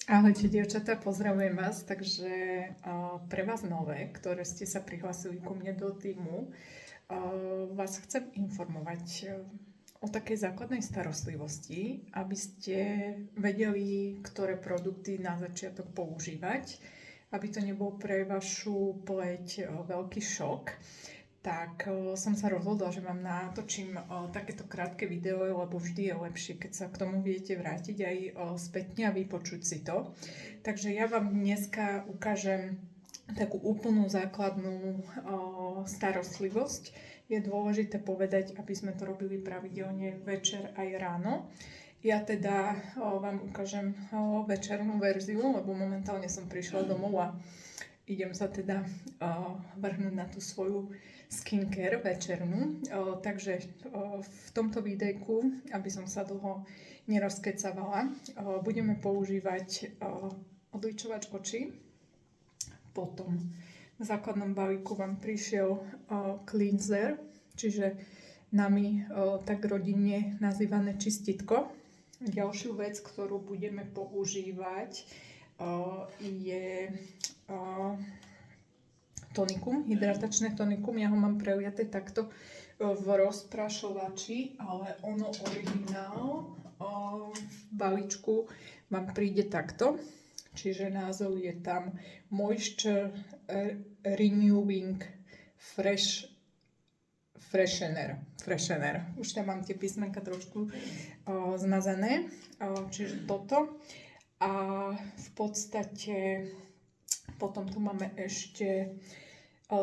Ahojte, dievčatá, pozdravujem vás. Takže pre vás nové, ktoré ste sa prihlásili ku mne do týmu, vás chcem informovať o takej základnej starostlivosti, aby ste vedeli, ktoré produkty na začiatok používať, aby to nebol pre vašu pleť veľký šok. Tak som sa rozhodla, že vám natočím takéto krátke video, lebo vždy je lepšie, keď sa k tomu viete vrátiť aj spätne a vypočuť si to. Takže ja vám dneska ukážem takú úplnú základnú starostlivosť. Je dôležité povedať, aby sme to robili pravidelne večer aj ráno. Ja teda vám ukážem večernú verziu, lebo momentálne som prišla domov a idem sa teda vrhnúť na tú svoju skincare večernú. Takže v tomto videjku, aby som sa dlho nerozkecavala, budeme používať odličovač očí. Potom v základnom balíku vám prišiel cleanser, čiže nami tak rodinne nazývané čistítko. Ďalšiu vec, ktorú budeme používať, je tonikum, hydratačné tonikum. Ja ho mám preliaté takto v rozprašovači, ale ono originál v balíčku vám príde takto. Čiže názov je tam Moisture Renewing Freshener. Už tam mám tie písmenka trošku zmazané. Čiže toto. A v podstate potom tu máme ešte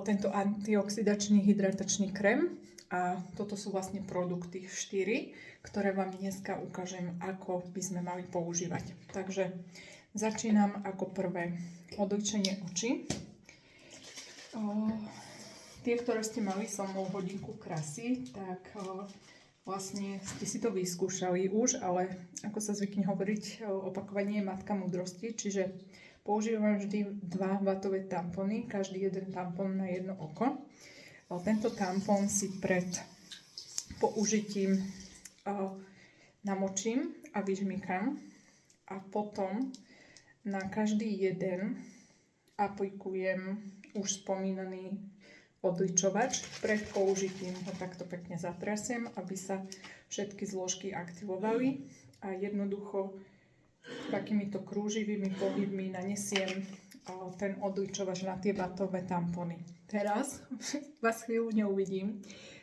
tento antioxidačný hydratačný krém a toto sú vlastne produkty 4, ktoré vám dneska ukážem, ako by sme mali používať. Takže začínam ako prvé odličenie očí. Tie, ktoré ste mali so mnou hodinku krásy, tak vlastne ste si to vyskúšali už, ale ako sa zvykne hovoriť, opakovanie je matka múdrosti, čiže používam vždy 2 vatové tampony, každý jeden tampon na jedno oko. Tento tampon si pred použitím namočím a vyžmýkam a potom na každý jeden aplikujem už spomínaný odličovač. Pred použitím ho takto pekne zatrasiem, aby sa všetky zložky aktivovali a jednoducho takýmito krúživými pohybmi nanesiem ten odličovač na tie vatové tampony. Teraz vás chvíľu neuvidím,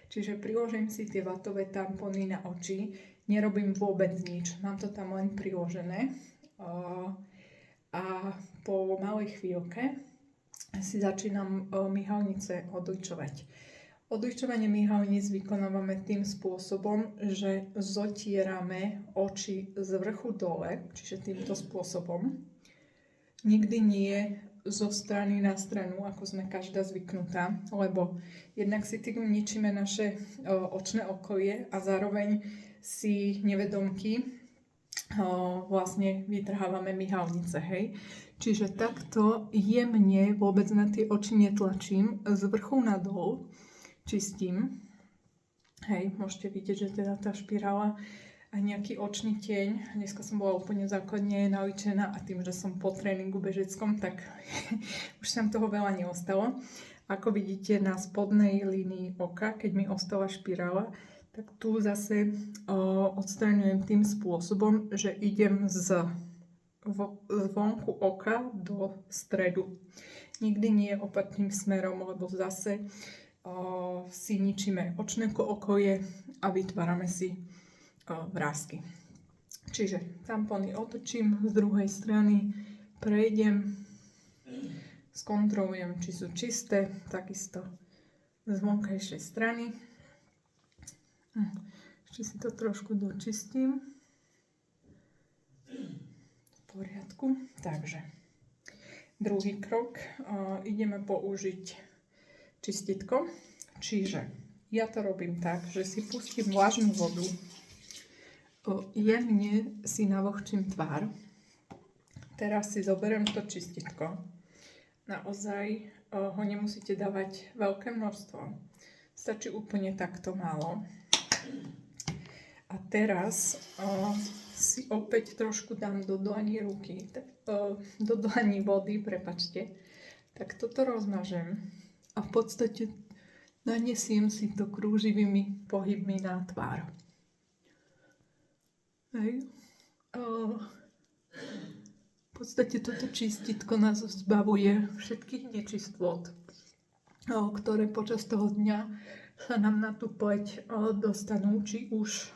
čiže priložím si tie vatové tampony na oči, nerobím vôbec nič, mám to tam len priložené a po malej chvíľke si začínam myhalnice odličovať. Odličovanie myhalníc vykonávame tým spôsobom, že zotierame oči z vrchu dole, čiže týmto spôsobom. Nikdy nie zo strany na stranu, ako sme každá zvyknutá, lebo jednak si tým ničíme naše očné okolie a zároveň si nevedomky vlastne vytrhávame myhalnice, hej. Čiže takto jemne vôbec na tie oči netlačím, z vrchu nadol čistím. Hej, môžete vidieť, že teda tá špirála a nejaký očný tieň. Dneska som bola úplne základne naličená a tým, že som po tréningu bežeckom, tak už tam toho veľa neostalo. Ako vidíte na spodnej línii oka, keď mi ostala špirála, tak tu zase odstraňujem tým spôsobom, že idem z vonku oka do stredu. Nikdy nie opačným smerom, lebo zase si ničíme očné okolie a vytvárame si vrásky. Čiže tampony otočím z druhej strany, prejdem, skontrolujem, či sú čisté, takisto z vonkajšej strany. Ešte si to trošku dočistím. V poriadku. Takže druhý krok, ideme použiť čistítko, čiže ja to robím tak, že si pustím vlažnú vodu, jemne si navlhčím tvár, teraz si zoberiem to čistítko, naozaj ho nemusíte dávať veľké množstvo, stačí úplne takto málo a teraz si opäť trošku dám do dlaní ruky, do dlaní vody, prepačte. Tak toto rozmažem a v podstate nanesiem si to krúživými pohybmi na tvár. Hej. V podstate toto čistítko nás zbavuje všetkých nečistôt, ktoré počas toho dňa sa nám na tú pleť dostanú, či už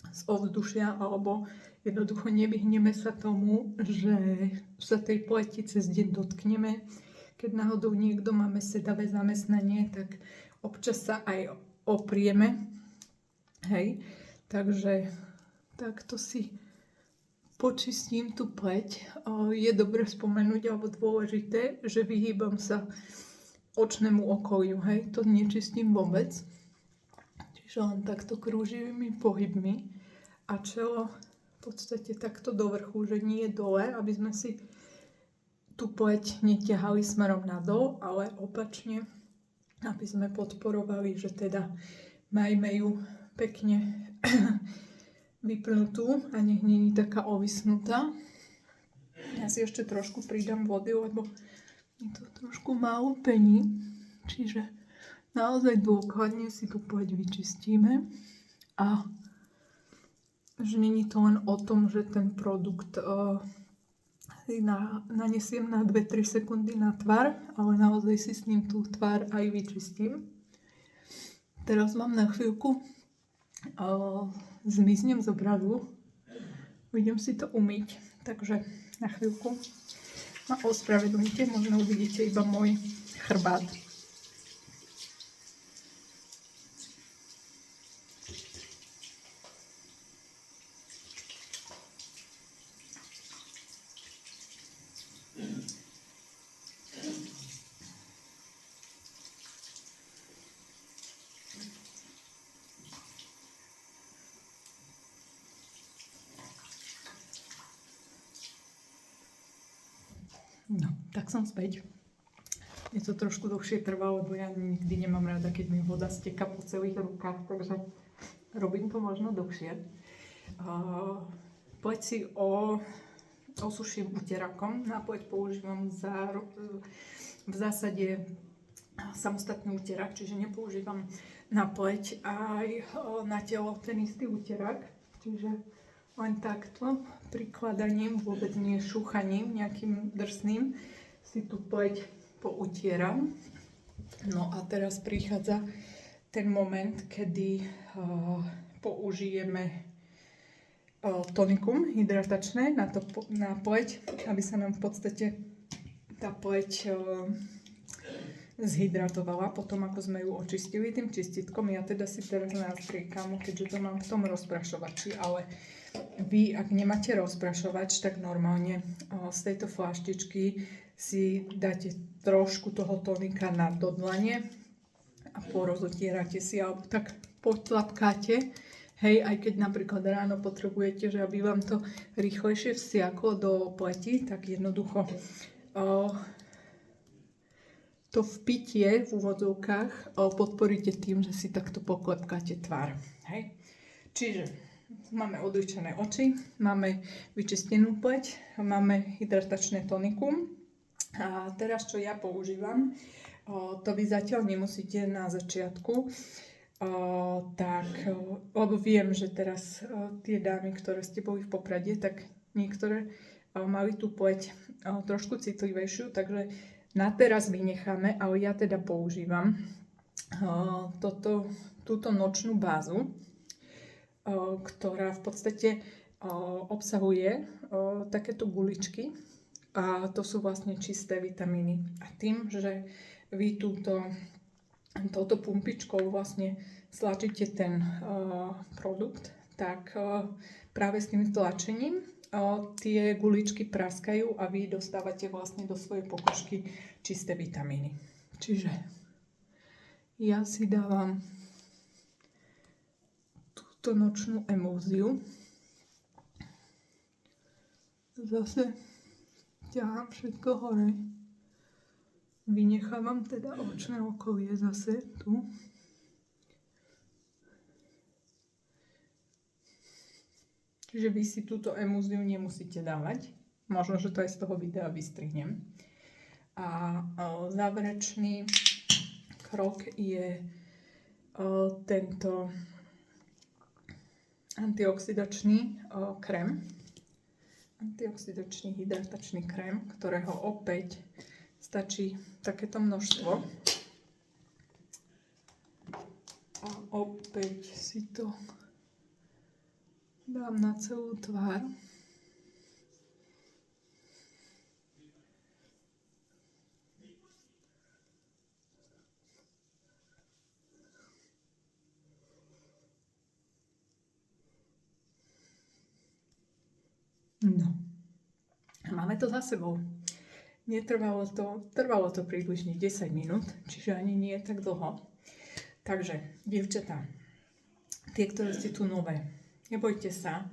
z ovzdušia, alebo jednoducho nevyhneme sa tomu, že sa tej pleti cez deň dotkneme. Keď náhodou niekto máme sedavé zamestnanie, tak občas sa aj oprieme. Hej, takže takto si počistím tú pleť. Je dobre spomenúť, alebo dôležité, že vyhýbam sa očnému okoliu. Hej, to nečistím vôbec. Čiže len takto krúživými pohybmi. A čelo v podstate takto do vrchu, že nie dole, aby sme si tú pleť neťahali smerom nadol, ale opačne, aby sme podporovali, že teda majme ju pekne vypnutú a nech nie je taká ovisnutá. Ja si ešte trošku pridám vody, lebo je to trošku málo pení, čiže naozaj dôkladne si tú pleť vyčistíme a že není to len o tom, že ten produkt nanesiem na 2-3 sekundy na tvár, ale naozaj si s ním tú tvár aj vyčistím. Teraz mám na chvíľku, zmiznem z obrazu, idem si to umyť, takže na chvíľku ma ospravedlňte, možno uvidíte iba môj chrbát. No, tak som späť. Je to trošku dlhšie trvalo, lebo ja nikdy nemám rada, keď mi voda steká po celých rukách, takže robím to možno dlhšie. Pleť si osuším uterákom. Na pleť používam v zásade samostatný uterák, čiže nepoužívam na pleť aj na telo ten istý uterák. Čiže len takto, prikladaním, vôbec nie šúchaním, nejakým drsným, si tú pleť poutieram. No a teraz prichádza ten moment, kedy použijeme tonikum hydratačné na pleť, aby sa nám v podstate tá pleť zhydratovala potom, ako sme ju očistili tým čistítkom. Ja teda si teraz nastriekam, keďže to mám v tom rozprašovači, ale vy, ak nemáte rozprašovač, tak normálne z tejto fľaštičky si dáte trošku toho tonika na dodlane a porozotierate si, alebo tak potlapkáte. Hej, aj keď napríklad ráno potrebujete, že aby vám to rýchlejšie vsiaklo do pleti, tak jednoducho to vpitie v úvodzovkách podporíte tým, že si takto poklepkáte tvár. Hej. Čiže máme odličené oči, máme vyčistenú pleť, máme hydratačné tonikum. A teraz, čo ja používam, to vy zatiaľ nemusíte na začiatku, lebo viem, že teraz tie dámy, ktoré ste boli v Poprade, tak niektoré mali tú pleť trošku citlivejšiu, takže na teraz vynecháme, ale ja teda používam túto nočnú bázu, ktorá v podstate obsahuje takéto guličky a to sú vlastne čisté vitamíny. A tým, že vy touto pumpičkou vlastne stlačíte ten produkt, tak práve s tým tlačením tie guličky praskajú a vy dostávate vlastne do svojej pokožky čisté vitamíny. Čiže ja si dávam túto nočnú emúziu. Zase ťahám všetko hore. Vynechávam teda očné okolie zase tu. Čiže vy si túto emúziu nemusíte dávať. Možno, že to aj z toho videa vystrihnem. A záverečný krok je tento antioxidačný krém. Antioxidačný hydratačný krém, ktorého opäť stačí takéto množstvo. A opäť si to dám na celú tvár. No, máme to za sebou. Trvalo to približne 10 minút, čiže ani nie tak dlho. Takže, dievčatá, tie, ktoré ste tu nové, nebojte sa,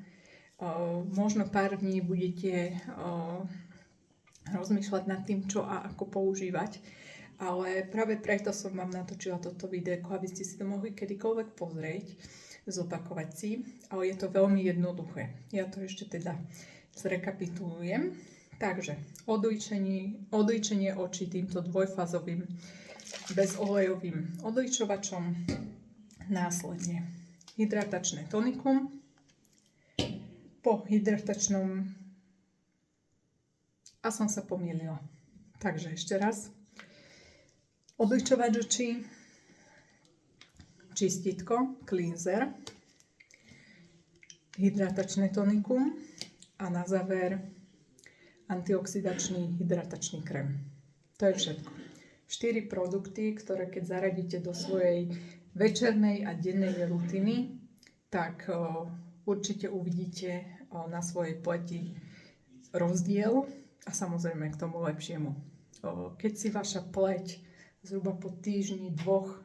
možno pár dní budete rozmýšľať nad tým, čo a ako používať, ale práve preto som vám natočila toto videjko, aby ste si to mohli kedykoľvek pozrieť, zopakovať si, ale je to veľmi jednoduché. Ja to ešte teda zrekapitulujem. Takže odojčenie očí týmto dvojfázovým bezolejovým odojčovačom, následne hydratačné tonikum, po hydratačnom a som sa pomýlila. Takže ešte raz. Odojčovač očí, čistítko, cleanser, hydratačné tonikum a na záver antioxidačný hydratačný krém. To je všetko. 4 produkty, ktoré keď zaradíte do svojej večernej a dennej rutiny, tak určite uvidíte na svojej pleti rozdiel a samozrejme k tomu lepšiemu. Keď si vaša pleť zhruba po týždni, dvoch,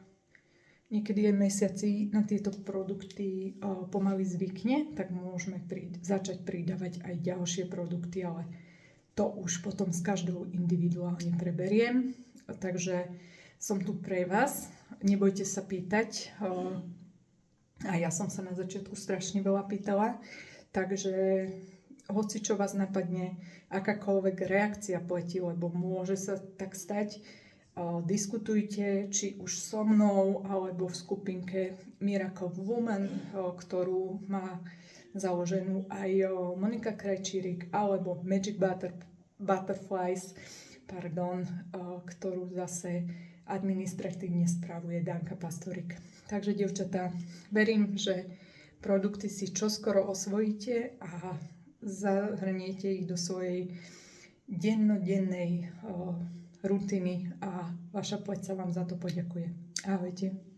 niekedy aj mesiaci na tieto produkty pomaly zvykne, tak môžeme začať pridávať aj ďalšie produkty, ale to už potom s každou individuálne preberiem. Takže som tu pre vás. Nebojte sa pýtať. A ja som sa na začiatku strašne veľa pýtala. Takže hoci čo vás napadne, akákoľvek reakcia pleti, lebo môže sa tak stať, diskutujte, či už so mnou, alebo v skupinke Miracle Woman, ktorú má založenú aj Monika Krajčírik, alebo Magic Butterflies, ktorú zase administratívne spravuje Danka Pastorik. Takže, dievčatá, verím, že produkty si čoskoro osvojíte a zahrniete ich do svojej dennodennej rutiny a vaša pleť sa vám za to poďakuje. Ahojte.